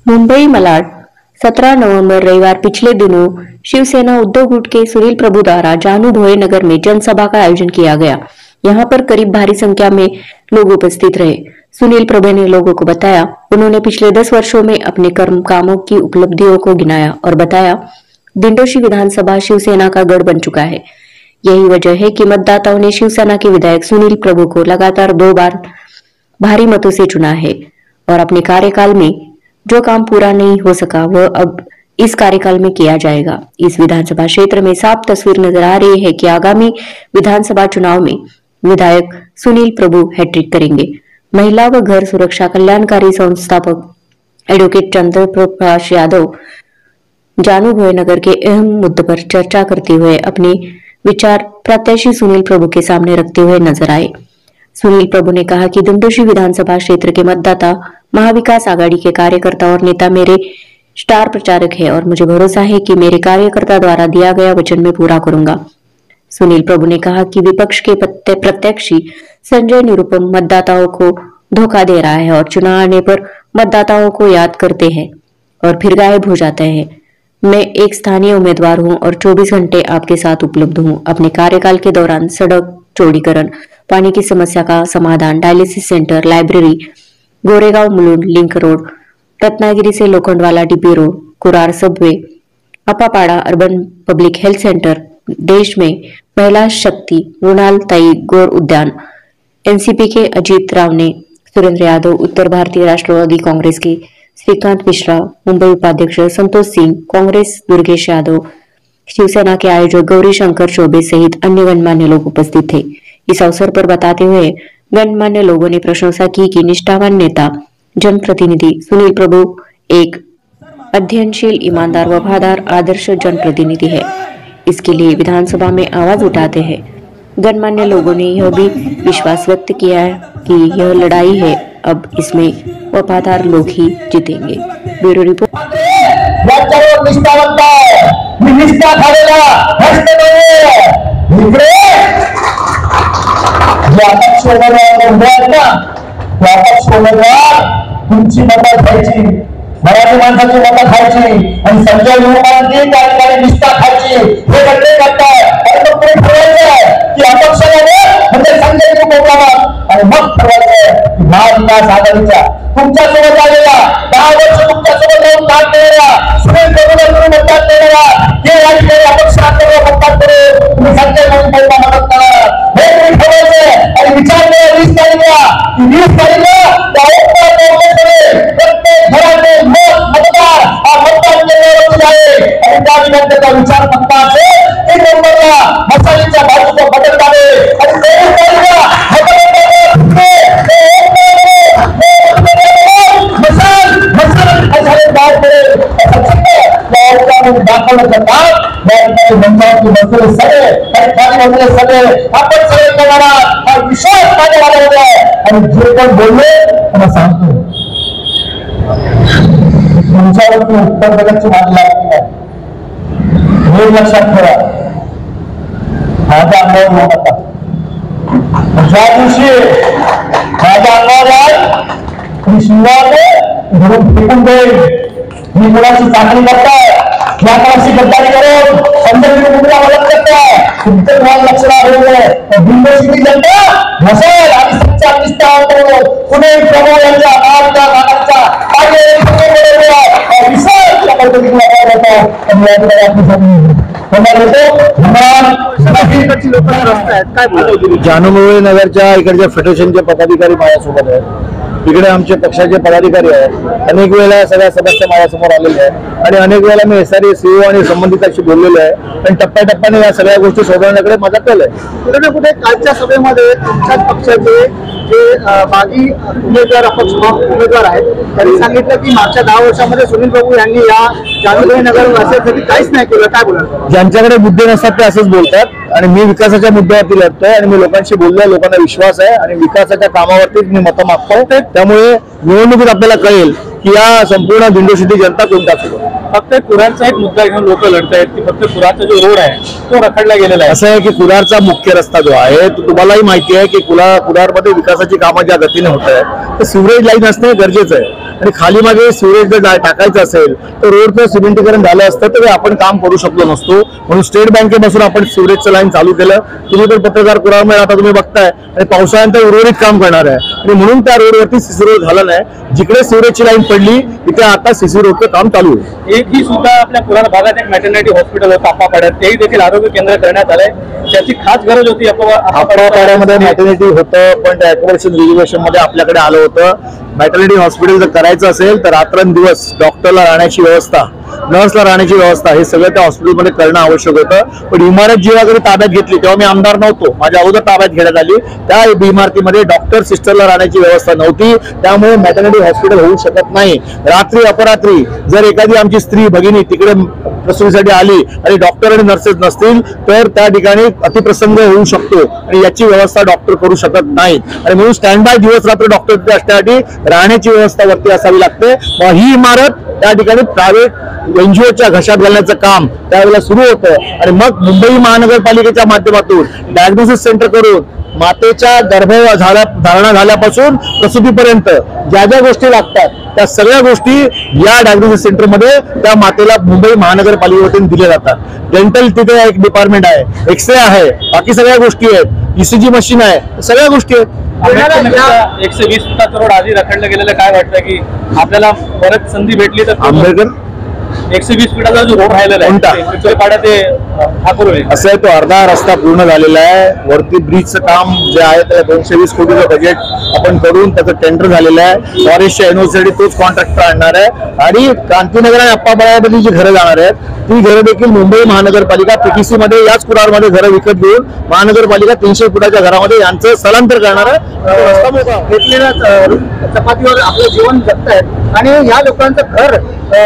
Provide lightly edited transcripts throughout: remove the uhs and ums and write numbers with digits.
मुंबई मलाड 17 नवंबर रविवार। पिछले दिनों शिवसेना उद्धव गुट के सुनील प्रभु द्वारा जानू भोये नगर में जनसभा का आयोजन किया गया। यहां पर करीब भारी संख्या में लोग उपस्थित रहे। सुनील प्रभु ने लोगों को बताया, उन्होंने पिछले 10 वर्षों में अपने कर्म कामों की उपलब्धियों को गिनाया और बताया, दिंडोशी विधानसभा शिवसेना का गढ़ बन चुका है। यही वजह है कि मतदाताओं ने शिवसेना के विधायक सुनील प्रभु को लगातार 2 बार भारी मतों से चुना है और अपने कार्यकाल में जो काम पूरा नहीं हो सका वह अब इस कार्यकाल में किया जाएगा। इस विधानसभा क्षेत्र में साफ तस्वीर नजर आ रही है कि आगामी विधानसभा चुनाव में विधायक सुनील प्रभु हैट्रिक करेंगे। महिला व घर सुरक्षा कल्याणकारी संस्थापक एडवोकेट चंद्र प्रकाश यादव जानू भोये नगर के अहम मुद्दे पर चर्चा करते हुए अपने विचार प्रत्याशी सुनील प्रभु के सामने रखते हुए नजर आए। सुनील प्रभु ने कहा कि दिंडोशी विधानसभा क्षेत्र के मतदाता महाविकास आघाड़ी के कार्यकर्ता और नेता मेरे स्टार प्रचारक है और मुझे भरोसा है कि मेरे कार्यकर्ता द्वारा दिया गया वचन में पूरा करूंगा। सुनील प्रभु ने कहा कि विपक्ष के प्रत्याशी संजय निरुपम मतदाताओं को धोखा दे रहा है और चुनाव आने पर मतदाताओं को याद करते हैं और फिर गायब हो जाते हैं। मैं एक स्थानीय उम्मीदवार हूं और 24 घंटे आपके साथ उपलब्ध हूं। अपने कार्यकाल के दौरान सड़क चौड़ीकरण, पानी की समस्या का समाधान, dialysis centre, library, Goregaon Mulund link road, Ratnagiri से Lokhandwala DP road, Kurar subway, Appapada urban public health centre, देश में महिला शक्ति, मृणाल ताई गौर उद्यान, एनसीपी के अजीत राव ने, सुरेंद्र यादव, उत्तर भारतीय राष्ट्रवादी कांग्रेस के श्रीकांत मिश्रा, मुंबई उपाध्यक्ष संतोष सिंह, कांग्रेस दुर्गेश यादव, शिवसेना के आयोजक गौरी शंकर चौबे सहित अन्य गणमान्य लोग उपस्थित थे। इस अवसर पर बताते हुए गणमान्य लोगों ने प्रशंसा की कि निष्ठावान नेता जनप्रतिनिधि सुनील प्रभु एक अध्ययनशील, ईमानदार, वफादार, आदर्श जनप्रतिनिधि है। इसके लिए विधानसभा में आवाज उठाते हैं। गणमान्य लोगों ने यह भी विश्वास व्यक्त किया है कि यह लड़ाई है, अब इसमें वफादार लोग ही जीतेंगे। Bureau report. तुमची मतं खायची, मराठी माणसाची मतं खायची आणि संजय निरुपमांची त्या ठिकाणी निष्ठा खायची, हे सगळे करतात। आणि मग तुम्ही ठरवायचं की अपक्षाने म्हणजे संजय निरुपम आणि मग ठरवायचं की महाविकास आघाडीच्या तुमच्या सोबत आलेला 10 वर्ष तुमच्या सोबत राहून काम केलेला सुनील प्रभूला तुम्ही मतदान देणारा हे या ठिकाणी अपक्षाने मतदान करून तुम्ही संजय निरुपमला मदत करा, हे तुम्ही ठरवायचं। आणि विचार करा 20 तारखेला की 20 तारखेला जनतेचा विचार फक्त असेल की नंबरला मसालीच्या बाजूचं बटन दाबे आणि दाखवण्याचं काम मंचावरती बसलेले सगळे खाली बसलेले सगळे आपण सगळे करणारा हा विश्वास माझ्यामध्ये आहे। आणि जे पण बोलले मला सांगतो तुमच्यावरती उत्तर देण्याची माझी लागली आहे, हे लक्षात ठेवा। माझ्या अंगावर नका, ज्या दिवशी माझ्या अंगावर शिंगाने धरून फेकून देईल, मी मुलाची चाकरी करताय, या कोणाशी गद्दारी करून संजय निरुपमला मदत करताय, तुमचं तुम्हाला लक्ष राहू दिंडोशीची जनता नसेल आणि सच्चा निष्ठा करून पुणे प्रभू यांच्या महाविकास आघाडीचा जानू भोये नगरच्या इकडच्या फेडरेशनचे पदाधिकारी माझ्यासोबत आहेत, इकडे आमचे पक्षाचे पदाधिकारी आहेत। अनेक वेळेला सगळ्या सदस्य माझ्यासमोर आलेले आहेत आणि अनेक वेळेला मी SRE CEO आणि संबंधितांशी बोललेलो आहे आणि टप्प्याटप्प्याने या सगळ्या गोष्टी सोडवण्याकडे माझा कल आहे। कुठे ना कुठे कालच्या सभेमध्ये तुमच्याच पक्षाचे जे मागी उमेदवार अपक्ष उमेदवार आहेत त्यांनी सांगितलं की मागच्या 10 वर्षामध्ये सुनील प्रभू यांनी या जानू भोये नगर वासियांसाठी काहीच नाही केलं, काय बोलणार? ज्यांच्याकडे मुद्दे नसतात ते असंच बोलतात आणि मी विकासाच्या मुद्द्यावरती लढतोय आणि मी लोकांशी बोललोय, लोकांना विश्वास आहे आणि विकासाच्या कामावरतीच मी मतं मागतो। त्यामुळे निवडणुकीत आपल्याला कळेल की या संपूर्ण दिंडोशीची जनता कोणता फक्त कुरारचा एक मुद्दा घेऊन लोक लढत आहेत की फक्त कुरारचा जो रोड आहे तो रखडला गेलेला आहे. असं आहे की कुरारचा मुख्य रस्ता जो आहे तो तुम्हालाही माहिती आहे की कुरारमध्ये विकासाची कामं ज्या गतीने होत आहे तर सिवरेज लाईन असणं गरजेचं आहे आणि खाली मागे सिवरेज जर टाकायचं असेल तर रोडचं सिमेंटीकरण झालं असतं तर आपण काम करू शकलो नसतो. म्हणून स्टेट बँकेपासून आपण सिवरेजचं लाईन चालू केलं. तुम्ही पण पत्रकार कुरारमध्ये आता तुम्ही बघताय आणि पावसाळ्यानंतर उर्वरित काम करणार आहे आणि म्हणून त्या रोडवरती सीसी रोड झाला नाही. जिकडे सिवरेजची लाईन पडली तिथे आता सीसी रोडचं काम चालू आहे. एकही सुद्धा आपल्या कुरार भागात एक मॅटर्निटी हॉस्पिटल होतं आप्पापाड्यात, तेही देखील आरोग्य केंद्र करण्यात आलंय. त्याची खास गरज होती. आप्पापाड्यामध्ये मॅटर्निटी होतं पण त्या ऍकोमोडेशन रिझर्वेशन मध्ये आपल्याकडे आलं होतं. मॅटर्निटी हॉस्पिटल जर करायचं असेल तर रात्रंदिवस डॉक्टरला राहण्याची व्यवस्था, नर्सला राहण्याची व्यवस्था हे सगळं त्या हॉस्पिटलमध्ये करणं आवश्यक होतं. पण इमारत जेव्हा कधी ताब्यात घेतली तेव्हा मी आमदार नव्हतो, माझ्या अगोदर ताब्यात घेण्यात आली. त्या इमारतीमध्ये डॉक्टर सिस्टरला राहण्याची व्यवस्था नव्हती. त्यामुळे मॅटर्निटी हॉस्पिटल होऊ शकत नाही. रात्री अपरात्री जर एखादी आमची स्त्री भगिनी तिकडे प्रसूतीसाठी आली आणि डॉक्टर आणि नर्सेस नसतील तर त्या ठिकाणी अतिप्रसंग होऊ शकतो आणि याची व्यवस्था डॉक्टर करू शकत नाहीत. आणि म्हणून स्टँड बाय दिवस रात्र डॉक्टर तिथे असण्यासाठी राहण्याची व्यवस्था वरती असावी लागते. मग ही इमारत त्या ठिकाणी प्रायव्हेट एनजीओच्या घशात घालण्याचं काम त्यावेळेला सुरू होतं आणि मग मुंबई महानगरपालिकेच्या माध्यमातून डायग्नोसिस सेंटर करून मातेच्या धारणा झाल्यापासून प्रसूतीपर्यंत ज्या ज्या गोष्टी लागतात त्या सगळ्या गोष्टी या डायग्नोसिस सेंटरमध्ये त्या मातेला मुंबई महानगरपालिकेवरून दिल्या जातात. डेंटल तिथे एक डिपार्टमेंट आहे, एक्सरे आहे, बाकी सगळ्या गोष्टी आहेत, ईसीजी मशीन आहे, सगळ्या गोष्टी आहेत. 120 फुटाचा रोड आधी रखडला गेलेला, काय वाटतं की आपल्याला परत संधी भेटली तर आंबेडकर 120 फुटाचा जो रोड राहिलेला आहे असं आहे तो अर्धा रस्ता पूर्ण झालेला आहे. वरती ब्रिजचं काम जे आहे त्याला 220 कोटीचं बजेट आपण करून त्याचं टेंडर झालेलं आहे. फॉरेस्टच्या एनओसाठी तोच कॉन्ट्रॅक्टर आणणार आहे आणि क्रांतीनगर आणि अप्पापाड्यामध्ये जी घरं जाणार आहेत ती घरं देखील मुंबई महानगरपालिका पीटीसी मध्ये याच कुरारमध्ये घरं विकत घेऊन महानगरपालिका 300 फुटाच्या घरामध्ये यांचं स्थलांतर करणार आहे. घेतलेल्या चपातीवर आपलं जीवन जगतायत आणि या लोकांचं घर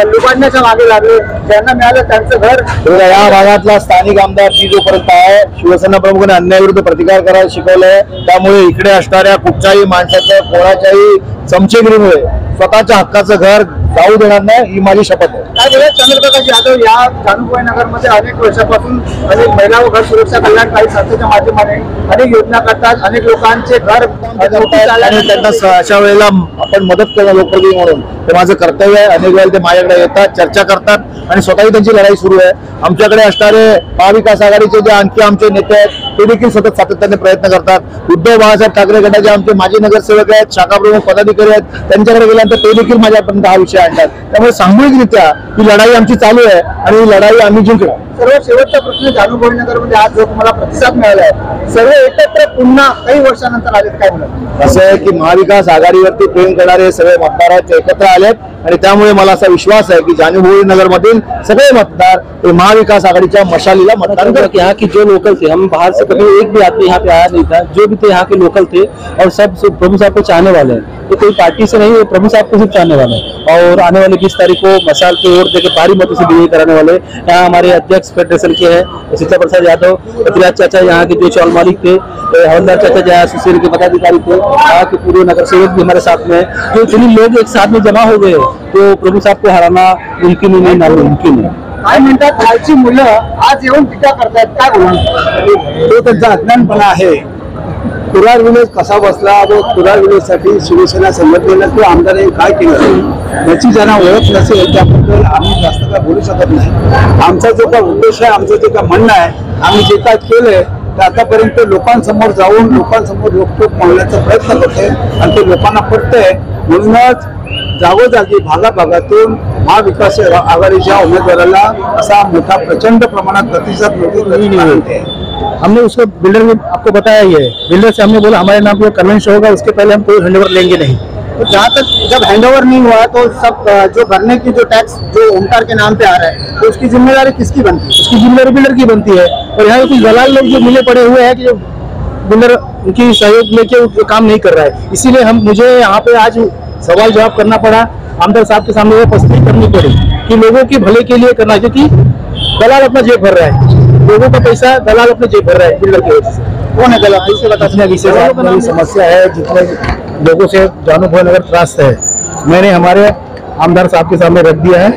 लुबाडण्याच्या मागे लागले. ज्यांना मिळालं त्यांचं घर. या भागातला स्थानिक आमदार जी जोपर्यंत आहे शिवसेना प्रमुखांनी अन्यायाविरुद्ध प्रतिकार करायला शिकवलंय. त्यामुळे इकडे असणाऱ्या कुठच्याही माणसाचं कोणाच्याही चमचेगिरीमुळे स्वतःच्या हक्काचं घर जाऊ देणार नाही ही माझी शपथ आहे. काय बोलत चंद्रप्रकाश यादव या जानूभाई नगरमध्ये अनेक वर्षापासून अनेक महिला व घर सुरक्षा कल्याण काही संस्थेच्या माध्यमाने अनेक योजना करतात, अनेक लोकांचे घर आणि त्यांना अशा वेळेला आपण मदत करणं लोकप्रतिनिधी म्हणून ते माझं कर्तव्य आहे. अनेक वेळेला ते माझ्याकडे येतात, चर्चा करतात आणि स्वतःही त्यांची लढाई सुरू आहे. आमच्याकडे असणारे महाविकास आघाडीचे जे आणखी आमचे नेते आहेत ते देखील सतत सातत्याने प्रयत्न करतात. उद्धव बाळासाहेब ठाकरे गटाचे आमचे माजी नगरसेवक आहेत, शाखा प्रमुख पदाधिकारी आहेत, त्यांच्याकडे गेल्यानंतर ते देखील माझ्यापर्यंत हा विषय आणतात. त्यामुळे सामूहिकरित्या ही लढाई आमची चालू आहे आणि ही लढाई आम्ही जिंकलो. सर्व शेवटचा प्रश्न जानूभाई नगरमध्ये आज जो तुम्हाला प्रतिसाद मिळाला आहे, सर्व एकत्र पुन्हा काही वर्षानंतर आलेत, काय म्हणतात? असं आहे की महाविकास आघाडीवरती प्रेम करणारे सगळे मतदार एकत्र आलेत आणि त्यामुळे मला असा विश्वास है कि जानूभाई नगर मधील सगळे मतदार ये महाविकास आघाड़ी मशालीला मतदान करके यहाँ के जो लोकल थे, हम बाहर से कभी एक भी आदमी यहाँ पे आया नहीं था, जो भी थे यहाँ के लोकल थे और सब प्रभु साहब को चाहने वाले हैं। तो कोई पार्टी से नहीं, वो प्रभु साहब को सिर्फ चाहने वाले हैं और आने वाले 20 तारीख को मशाल पे वोट देकर भारी मतों से विजयी कराने वाले। यहाँ हमारे अध्यक्ष फेडरेशन के हैं सीता प्रसाद यादव, पृथ्वीराज चाचा यहाँ के जो चौल मालिक थे, हवलदार चाचा जहाँ सुशील के पदाधिकारी थे, यहाँ के पूर्व नगर सेवक भी हमारे साथ में, जो जिन लोग एक साथ में जमा हो गए तो प्रभु साहब को हराना मुमकिन ही नहीं, नामुमकिन है। काय म्हणतात खालची मुलं आज येऊन टीका करतायत, काय बोलणार? तो त्यांचा अज्ञानपणा आहे। कुरार विलेज कसा बसला व कुरार विलेजसाठी शिवसेना संघटनेनं तो आमदारांनी काय केलं याची ज्यांना ओळख नसेल त्याबद्दल आम्ही जास्त काय बोलू शकत नाही। आमचा जो काय उद्देश आहे, आमचं जे काय म्हणणं आहे, आम्ही जे काय केलंय ते आतापर्यंत लोकांसमोर जाऊन लोकांसमोर रोखोक मांडण्याचा प्रयत्न करतोय आणि ते लोकांना पटतंय। म्हणूनच जागोजागी भागाभागातून महाविकास आघाडीच्या उमेदवाराला असा मोठा प्रचंड प्रमाणात प्रतिसाद मिळतो। हमने उसको बिल्डर में आपको बताया ही है, बिल्डर से हमने बोला हमारे नाम पे कन्वेंशन होगा, उसके पहले हम कोई हैंडओवर लेंगे नहीं। तो जहाँ तक जब हैंडओवर नहीं हुआ तो सब जो भरने की जो टैक्स जो ओमकार के नाम पे आ रहा है तो उसकी जिम्मेदारी किसकी बनती है? उसकी जिम्मेदारी बिल्डर की बनती है। और यहाँ कुछ दलाल लोग जो मिले पड़े हुए हैं कि जो बिल्डर उनकी सहयोग लेके काम नहीं कर रहा है, इसीलिए मुझे यहाँ पे आज सवाल जवाब करना पड़ा, आमदार साहब के सामने उपस्थित करनी पड़ी कि लोगों की भले के लिए करना, क्योंकि दलाल अपना जेब भर रहा है, लोगों का पैसा दलाल अपने जेब भर रहा है बिल्डर की वजह से। कौन है दलाल? इससे बताने की समस्या है, जितने लोगों से जानूभाई नगर त्रास्त है, मैंने हमारे आमदार साहब के सामने रख दिया है।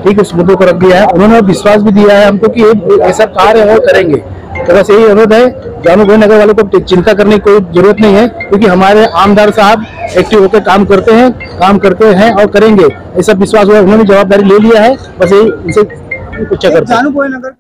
ठीक उस मुद्दे को रख दिया है। उन्होंने विश्वास भी दिया है हमको कि ये ऐसा कार्य है वो करेंगे। तो बस यही अनुरोध है, जानू भोई नगर वालों को चिंता करने की कोई जरूरत नहीं है, क्योंकि हमारे आमदार साहब एक्टिव होकर काम करते हैं और करेंगे, ऐसा विश्वास हुआ। उन्होंने जवाबदारी ले लिया है, बस यही इनसे उच्च करते हैं। जानू भोई नगर